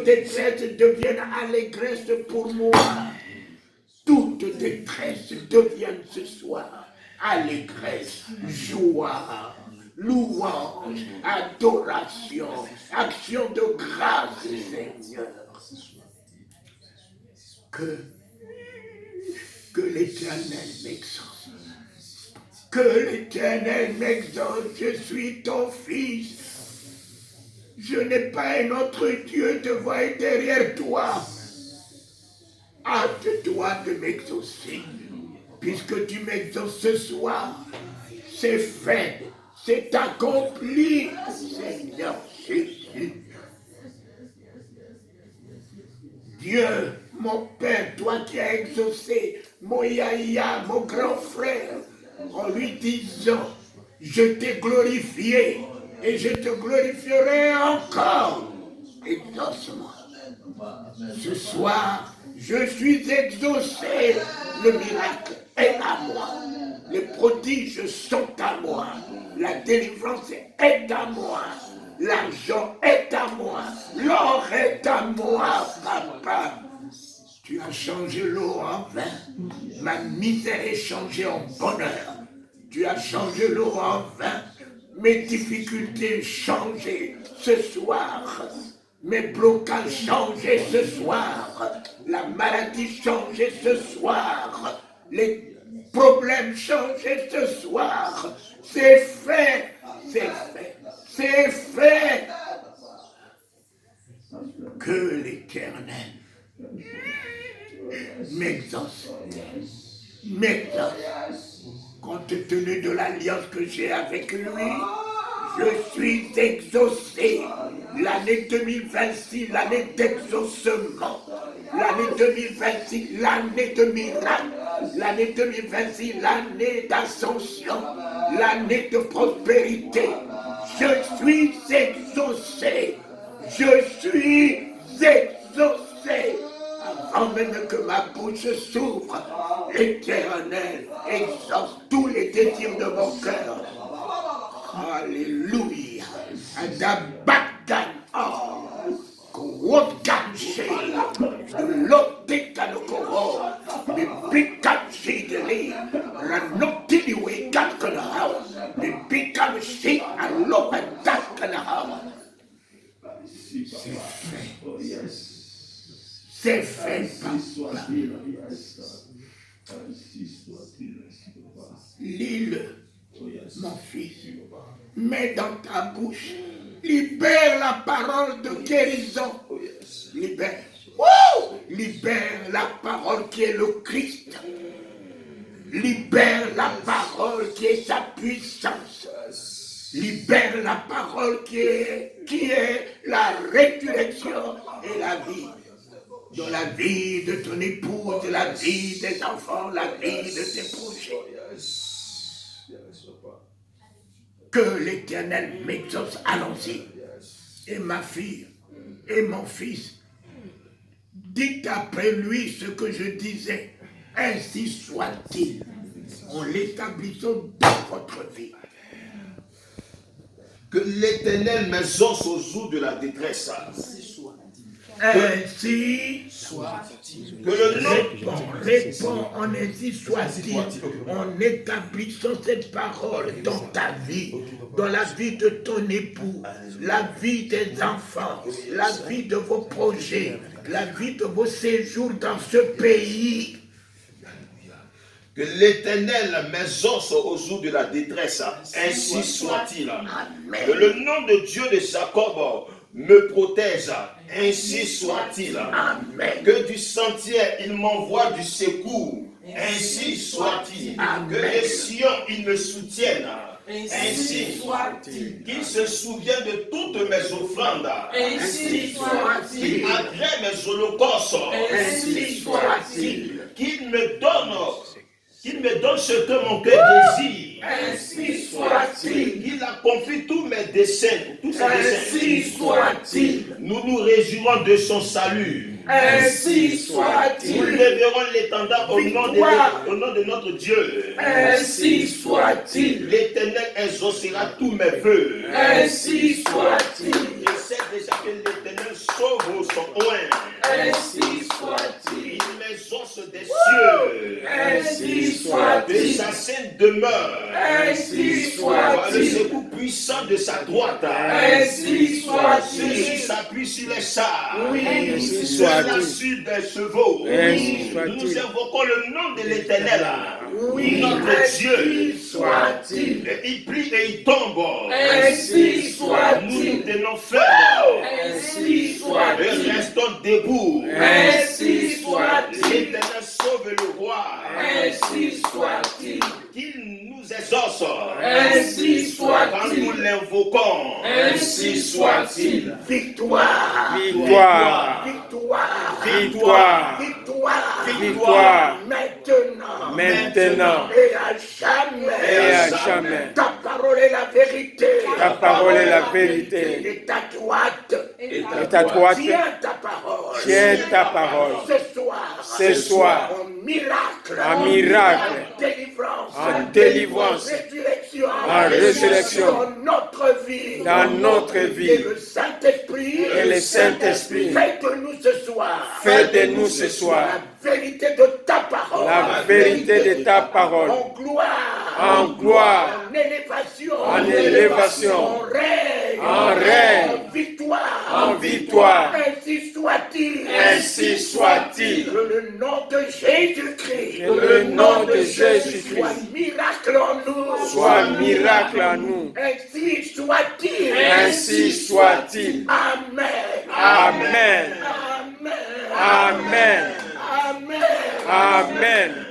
détresse devienne allégresse pour moi. Toute détresse devienne ce soir allégresse, joie, louange, adoration, action de grâce, Seigneur. Que l'Éternel m'exauce. Que l'Éternel m'exauce. Je suis ton fils. Je n'ai pas un autre Dieu devant et derrière toi. Hâte-toi de m'exaucer. Puisque tu m'exauces ce soir, c'est fait, c'est accompli, Seigneur Jésus. Dieu, mon Père, toi qui as exaucé mon Yahya, mon grand frère, en lui disant, je t'ai glorifié et je te glorifierai encore. Exauce-moi. Ce soir, je suis exaucé. Le miracle est à moi. Les prodiges sont à moi. La délivrance est à moi. L'argent est à moi. L'or est à moi, papa. Tu as changé l'eau en vin. Ma misère est changée en bonheur. Tu as changé l'eau en vin. Mes difficultés changées ce soir. Mes blocages changés ce soir. La maladie changée ce soir. Les problèmes changés ce soir. C'est fait. C'est fait. C'est fait. Que l'Éternel m'exauce. Compte tenu de l'alliance que j'ai avec lui, je suis exaucé. L'année 2026, l'année d'exaucement. L'année 2026, l'année de miracle. L'année 2026, l'année d'ascension. L'année de prospérité. Je suis exaucé. Je suis exaucé. Avant même que ma bouche s'ouvre, l'Éternel exauce tous les désirs de mon cœur. Alléluia. Adabatan oh. Kuwokanshi. Lotikanokoro. Bibikanshi deli. Ranotiliwe kankanahawa. Bibikanshi alopatakanahawa. C'est fait. C'est fait, papa. Lis-le, mon fils. Mets dans ta bouche. Libère la parole de guérison. Libère. Libère la parole qui est le Christ. Libère la parole qui est sa puissance. Libère la parole qui est la résurrection et la vie. Dans la vie de ton épouse, la vie des enfants, la vie de tes proches. Que l'Éternel m'exauce, allons-y. Et ma fille, et mon fils, dites après lui ce que je disais. Ainsi soit-il. En l'établissant dans votre vie. Que l'Éternel m'exauce au jour de la détresse. Ainsi soit-il. Que le nom réponds en ainsi soit-il, en établissant cette parole dans ta vie, dans la vie de ton époux, la vie des enfants, la vie de vos projets, la vie de vos séjours dans ce pays. Que l'Éternel m'exauce au jour de la détresse, ainsi soit-il. Que le nom de Dieu de Jacob me protège, ainsi soit-il. Que du sentier il m'envoie du secours, ainsi soit-il. Que les Sion il me soutiennent, ainsi soit-il. Qu'il se souvienne de toutes mes offrandes, ainsi soit-il. Qu'il agrée mes holocaustes, ainsi soit-il. Qu'il me donne ce que mon cœur désire, ainsi soit-il. Qu'il accomplit tous mes desseins, ainsi soit-il. Nous nous réjouirons de son salut, ainsi soit-il. Nous lèverons l'étendard au nom de notre Dieu, ainsi soit-il. L'Éternel exaucera tous mes vœux, ainsi soit-il. Je sais déjà que l'Éternel sauve son oin. Ainsi soit-il. Il les os des cieux. Ainsi De soit-il. sa sainte demeure. Ainsi Par le soit-il. secours puissant de sa droite. Ainsi soit-il. Celui s'appuie sur les chars. Oui. Sur la suite des chevaux. Ainsi Nous soit-il. invoquons le nom de l'Éternel. Oui. Notre Dieu. Ainsi soit-il. Et il plie et il tombe. Ainsi Nous soit-il. nous tenons fermes. Ainsi Et soit-il. restons debout. Ainsi soit-il. L'Éternel sauve le roi. Ainsi soit-il. Qu'il nous exauce. Ainsi Quand nous soit-il. l'invoquons. Ainsi soit-il. Victoire. Victoire. Victoire. Victoire. Victoire. Victoire. Maintenant. Maintenant Et à jamais. et à jamais. Ta parole est la vérité. Ta parole est la vérité. Et ta droite. Et ta droite, Tiens ta parole. tiens ta parole. Ce soir. Ce soir, En miracle. en miracle, En délivrance. en délivrance, Résurrection. en résurrection, Dans notre vie. dans notre Et vie. le Saint-Esprit. Et le Saint-Esprit, Fais de nous ce soir. fais de nous ce soir La vérité de ta parole. la vérité de ta parole. En gloire. En gloire, En élévation. en élévation, En règne. en règne, En victoire. en victoire. Ainsi soit-il. Ainsi soit-il. Que le nom de Jésus-Christ. Que le nom de Jésus-Christ soit miracle en nous. soit miracle en nous. Ainsi soit-il. Ainsi soit-il. Amen. Amen. Amen. Amen. Amen. Amen.